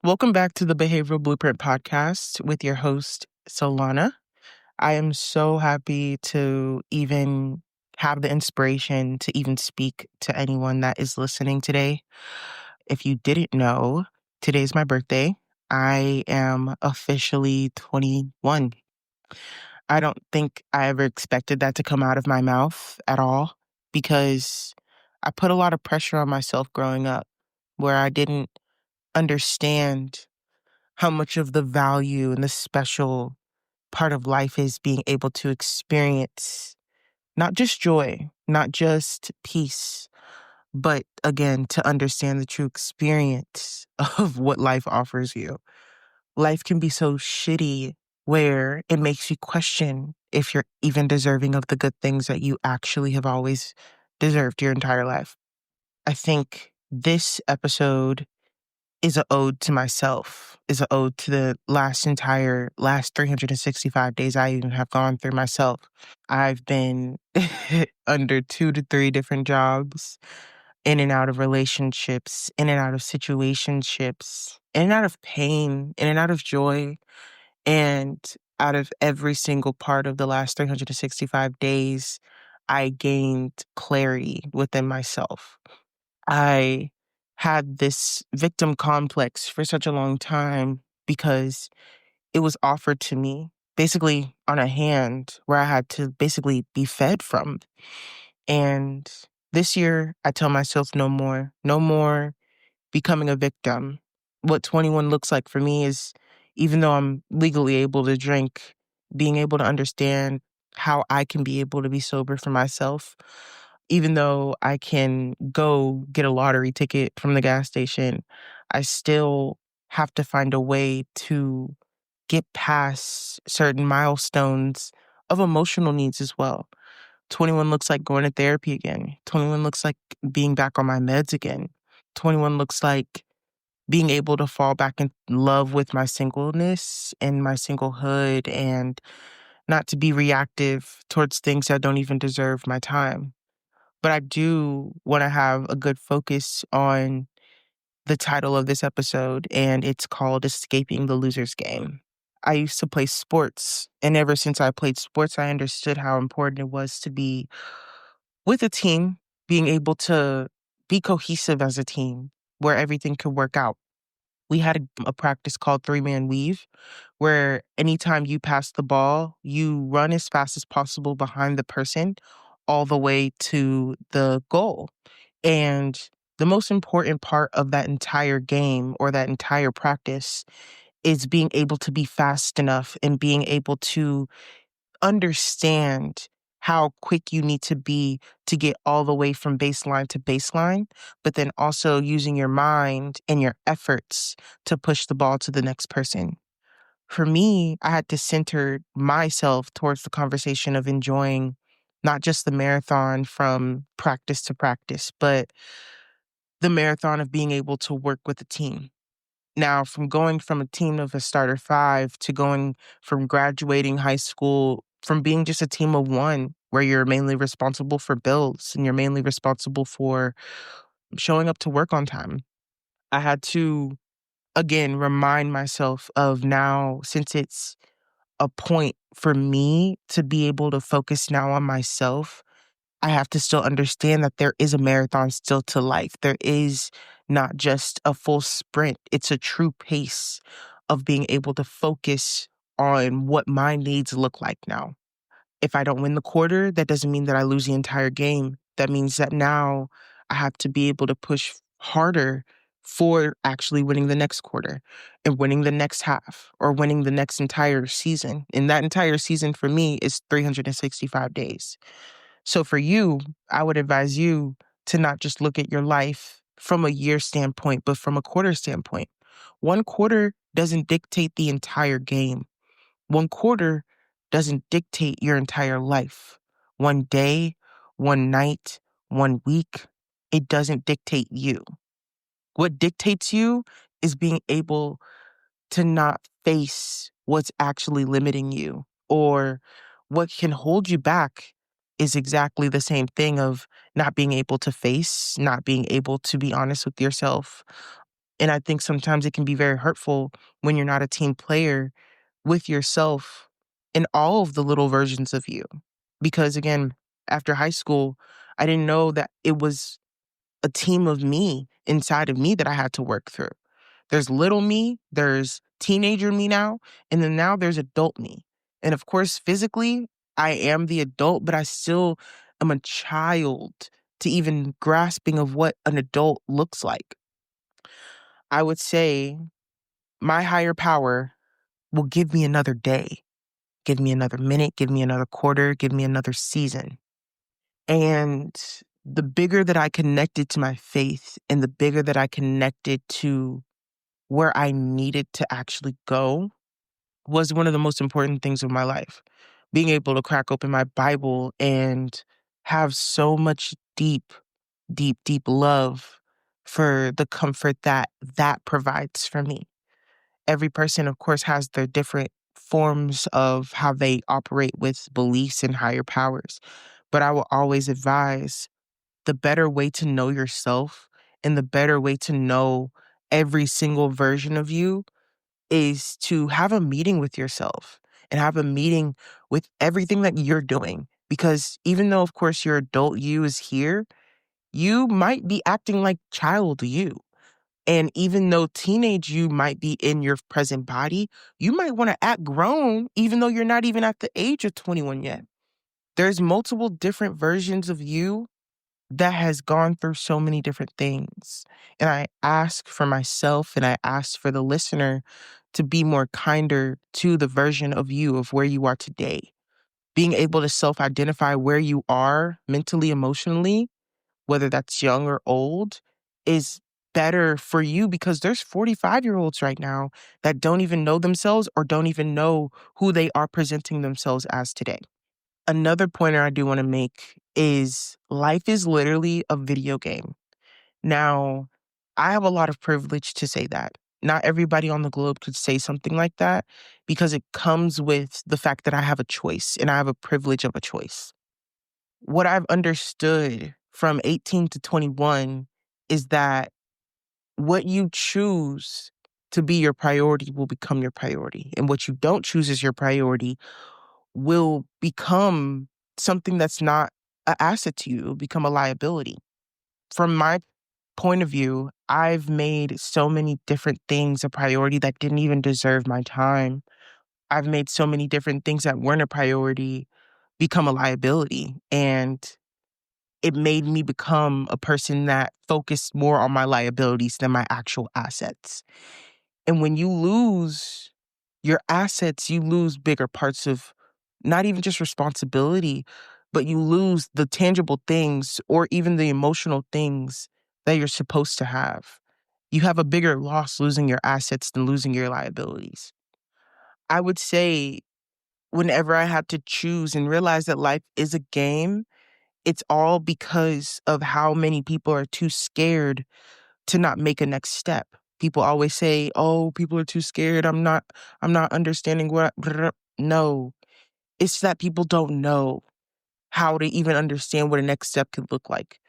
Welcome back to the Behavioral Blueprint Podcast with your host, Solana. I am so happy to even have the inspiration to even speak to anyone that is listening today. If you didn't know, today's my birthday. I am officially 21. I don't think I ever expected that to come out of my mouth at all because I put a lot of pressure on myself growing up where I didn't understand how much of the value and the special part of life is being able to experience not just joy, not just peace, but again, to understand the true experience of what life offers you. Life can be so shitty where it makes you question if you're even deserving of the good things that you actually have always deserved your entire life. I think this episode is an ode to myself, is an ode to the last 365 days I even have gone through myself. I've been under 2 to 3 different jobs, in and out of relationships, in and out of situationships, in and out of pain, in and out of joy. And out of every single part of the last 365 days, I gained clarity within myself. I had this victim complex for such a long time because it was offered to me basically on a hand where I had to basically be fed from. And this year, I tell myself no more becoming a victim. What 21 looks like for me is, even though I'm legally able to drink, being able to understand how I can be able to be sober for myself. Even though I can go get a lottery ticket from the gas station, I still have to find a way to get past certain milestones of emotional needs as well. 21 looks like going to therapy again. 21 looks like being back on my meds again. 21 looks like being able to fall back in love with my singleness and my singlehood and not to be reactive towards things that don't even deserve my time. But I do want to have a good focus on the title of this episode, and it's called Escaping the Loser's Game. I used to play sports, and ever since I played sports, I understood how important it was to be with a team, being able to be cohesive as a team where everything could work out. We had a practice called three-man weave, where anytime you pass the ball, you run as fast as possible behind the person all the way to the goal. And the most important part of that entire game or that entire practice is being able to be fast enough and being able to understand how quick you need to be to get all the way from baseline to baseline, but then also using your mind and your efforts to push the ball to the next person. For me, I had to center myself towards the conversation of enjoying not just the marathon from practice to practice, but the marathon of being able to work with a team. Now, from going from a team of a starter 5 to going from graduating high school, from being just a team of 1, where you're mainly responsible for bills and you're mainly responsible for showing up to work on time, I had to, again, remind myself of now, since it's a point for me to be able to focus now on myself, I have to still understand that there is a marathon still to life. There is not just a full sprint. It's a true pace of being able to focus on what my needs look like now. If I don't win the quarter, that doesn't mean that I lose the entire game. That means that now I have to be able to push harder for actually winning the next quarter and winning the next half or winning the next entire season. And that entire season for me is 365 days. So for you, I would advise you to not just look at your life from a year standpoint, but from a quarter standpoint. One quarter doesn't dictate the entire game. One quarter doesn't dictate your entire life. One day, one night, one week, it doesn't dictate you. What dictates you is being able to not face what's actually limiting you, or what can hold you back is exactly the same thing of not being able to face, not being able to be honest with yourself, And I think sometimes it can be very hurtful when you're not a team player with yourself in all of the little versions of you. Because again, after high school, I didn't know that it was a team of me inside of me that I had to work through. There's little me, there's teenager me now, and then now there's adult me. And of course, physically, I am the adult, but I still am a child to even grasping of what an adult looks like. I would say my higher power will give me another day, give me another minute, give me another quarter, give me another season. And the bigger that I connected to my faith and the bigger that I connected to where I needed to actually go was one of the most important things of my life. Being able to crack open my Bible and have so much deep, deep, deep love for the comfort that that provides for me. Every person, of course, has their different forms of how they operate with beliefs and higher powers. But I will always advise the better way to know yourself and the better way to know every single version of you is to have a meeting with yourself and have a meeting with everything that you're doing. Because even though, of course, your adult you is here, you might be acting like child you. And even though teenage you might be in your present body, you might want to act grown, even though you're not even at the age of 21 yet. There's multiple different versions of you that has gone through so many different things. And I ask for myself and I ask for the listener to be more kinder to the version of you of where you are today. Being able to self identify where you are mentally, emotionally, whether that's young or old, is better for you because there's 45-year-olds right now that don't even know themselves or don't even know who they are presenting themselves as today. Another pointer I do want to make is life is literally a video game. Now, I have a lot of privilege to say that. Not everybody on the globe could say something like that because it comes with the fact that I have a choice and I have a privilege of a choice. What I've understood from 18 to 21 is that what you choose to be your priority will become your priority. And what you don't choose as your priority will become something that's not an asset to you. It'll become a liability. From my point of view, I've made so many different things a priority that didn't even deserve my time. I've made so many different things that weren't a priority become a liability. And it made me become a person that focused more on my liabilities than my actual assets. And when you lose your assets, you lose bigger parts of not even just responsibility, but you lose the tangible things or even the emotional things that you're supposed to have. You have a bigger loss losing your assets than losing your liabilities. I would say whenever I had to choose and realize that life is a game, it's all because of how many people are too scared to not make a next step. People always say, "Oh, people are too scared. I'm not understanding what." No, it's that people don't know how to even understand what a next step could look like.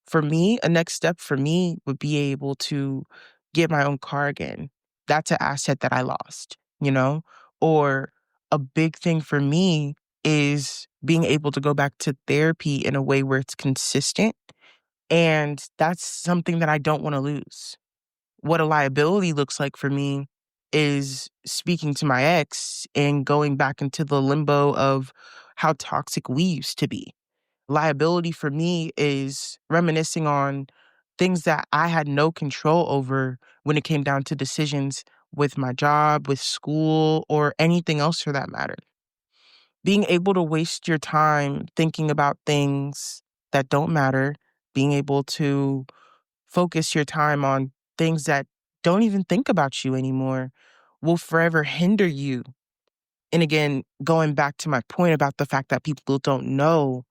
For me, a next step for me would be able to get my own car again. That's an asset that I lost, you know? Or a big thing for me is being able to go back to therapy in a way where it's consistent. And that's something that I don't want to lose. What a liability looks like for me is speaking to my ex and going back into the limbo of how toxic we used to be. Liability for me is reminiscing on things that I had no control over when it came down to decisions with my job, with school, or anything else for that matter. Being able to waste your time thinking about things that don't matter, being able to focus your time on things that don't even think about you anymore will forever hinder you. And again, going back to my point about the fact that people don't know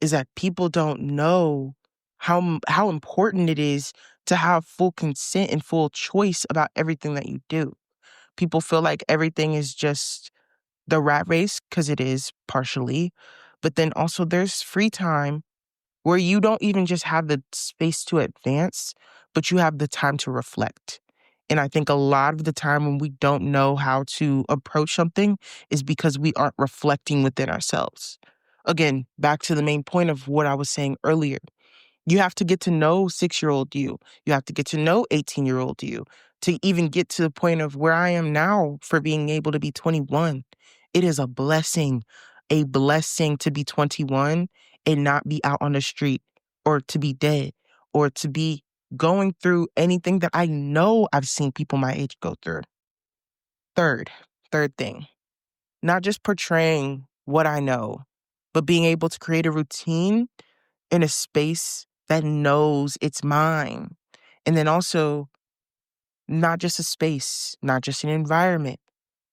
is that people don't know how important it is to have full consent and full choice about everything that you do. People feel like everything is just the rat race because it is partially, but then also there's free time where you don't even just have the space to advance, but you have the time to reflect. And I think a lot of the time when we don't know how to approach something is because we aren't reflecting within ourselves. Again, back to the main point of what I was saying earlier. You have to get to know 6-year-old you. You have to get to know 18-year-old you to even get to the point of where I am now for being able to be 21. It is a blessing to be 21 and not be out on the street or to be dead or to be going through anything that I know I've seen people my age go through. Third thing, not just portraying what I know, but being able to create a routine in a space that knows it's mine. And then also, not just a space, not just an environment,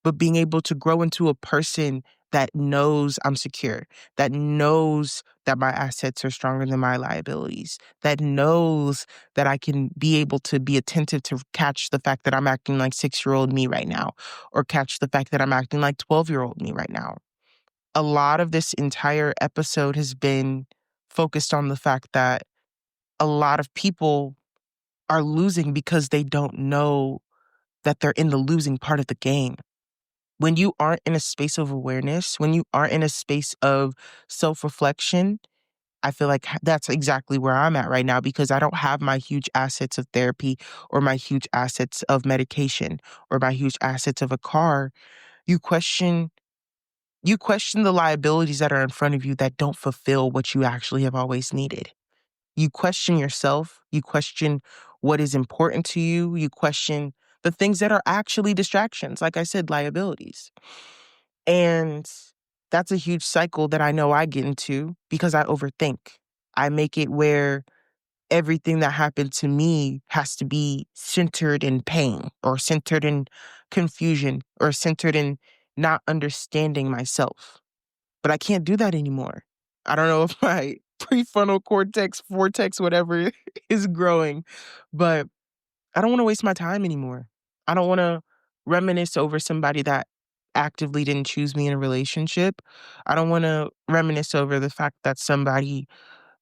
but being able to grow into a person that knows I'm secure, that knows that my assets are stronger than my liabilities, that knows that I can be able to be attentive to catch the fact that I'm acting like 6-year-old me right now, or catch the fact that I'm acting like 12-year-old me right now. A lot of this entire episode has been focused on the fact that a lot of people are losing because they don't know that they're in the losing part of the game. When you aren't in a space of awareness, when you aren't in a space of self-reflection, I feel like that's exactly where I'm at right now because I don't have my huge assets of therapy or my huge assets of medication or my huge assets of a car. You question you question the liabilities that are in front of you that don't fulfill what you actually have always needed. You question yourself. You question what is important to you. You question the things that are actually distractions. Like I said, liabilities. And that's a huge cycle that I know I get into because I overthink. I make it where everything that happened to me has to be centered in pain or centered in confusion or centered in not understanding myself. But I can't do that anymore. I don't know if my prefrontal cortex, vortex, whatever is growing, but I don't want to waste my time anymore. I don't want to reminisce over somebody that actively didn't choose me in a relationship. I don't want to reminisce over the fact that somebody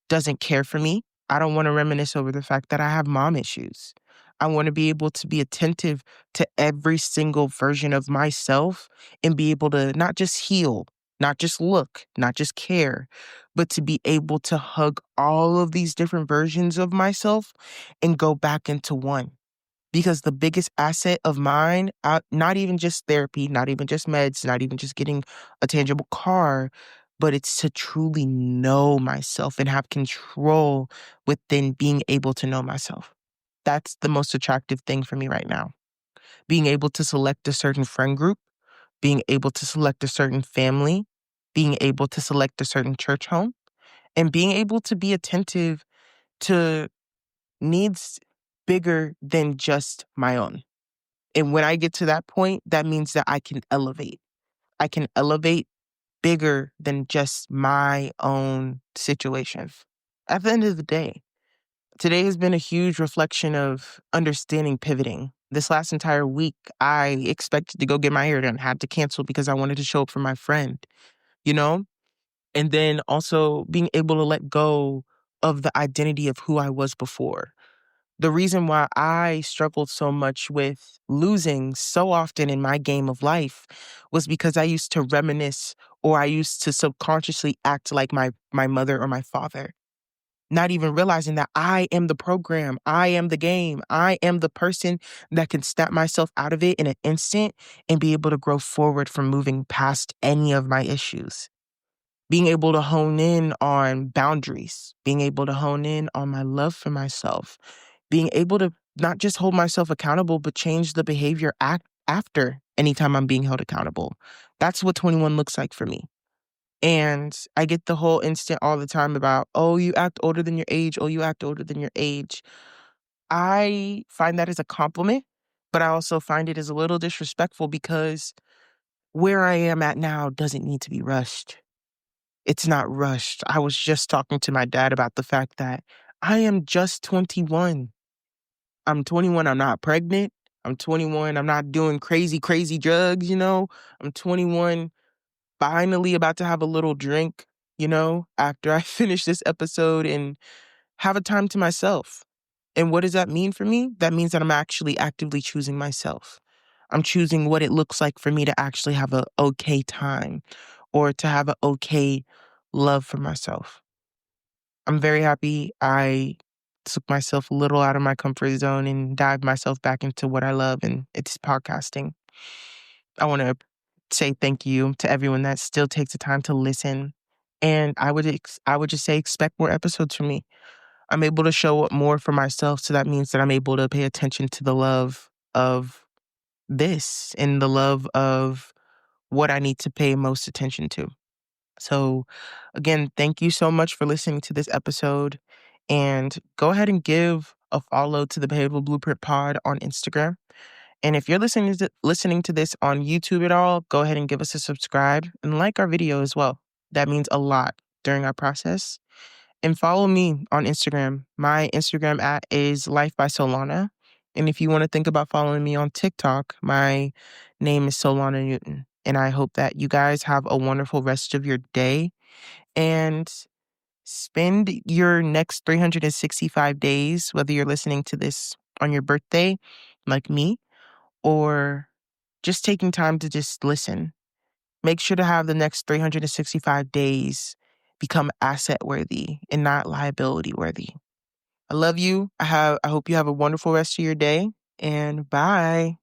doesn't care for me. I don't want to reminisce over the fact that I have mom issues. I want to be able to be attentive to every single version of myself and be able to not just heal, not just look, not just care, but to be able to hug all of these different versions of myself and go back into one. Because the biggest asset of mine, not even just therapy, not even just meds, not even just getting a tangible car, but it's to truly know myself and have control within being able to know myself. That's the most attractive thing for me right now. Being able to select a certain friend group, being able to select a certain family, being able to select a certain church home, and being able to be attentive to needs bigger than just my own. And when I get to that point, that means that I can elevate. I can elevate bigger than just my own situation. At the end of the day, today has been a huge reflection of understanding pivoting. This last entire week, I expected to go get my hair done, had to cancel because I wanted to show up for my friend, you know? And then also being able to let go of the identity of who I was before. The reason why I struggled so much with losing so often in my game of life was because I used to reminisce or I used to subconsciously act like my mother or my father, not even realizing that I am the program, I am the game, I am the person that can snap myself out of it in an instant and be able to grow forward from moving past any of my issues. Being able to hone in on boundaries, being able to hone in on my love for myself, being able to not just hold myself accountable, but change the behavior after anytime I'm being held accountable. That's what 21 looks like for me. And I get the whole instant all the time about, oh, you act older than your age. Oh, you act older than your age. I find that as a compliment, but I also find it as a little disrespectful because where I am at now doesn't need to be rushed. It's not rushed. I was just talking to my dad about the fact that I am just 21. I'm 21. I'm not pregnant. I'm 21. I'm not doing crazy, crazy drugs, you know? I'm 21, finally about to have a little drink, after I finish this episode and have a time to myself. And what does that mean for me? That means that I'm actually actively choosing myself. I'm choosing what it looks like for me to actually have a okay time or to have a okay love for myself. I'm very happy I took myself a little out of my comfort zone and dived myself back into what I love, and it's podcasting. I want to say thank you to everyone that still takes the time to listen. And I would just say expect more episodes from me. I'm able to show up more for myself, so that means that I'm able to pay attention to the love of this and the love of what I need to pay most attention to. So, again, thank you so much for listening to this episode. And go ahead and give a follow to the Behavioral Blueprint Pod on Instagram. And if you're listening to this on YouTube at all, go ahead and give us a subscribe and like our video as well. That means a lot during our process. And follow me on Instagram. My Instagram @ is Life by Solana. And if you want to think about following me on TikTok, my name is Solana Newton. And I hope that you guys have a wonderful rest of your day and spend your next 365 days, whether you're listening to this on your birthday, like me, or just taking time to just listen. Make sure to have the next 365 days become asset worthy and not liability worthy. I love you. I hope you have a wonderful rest of your day, and bye.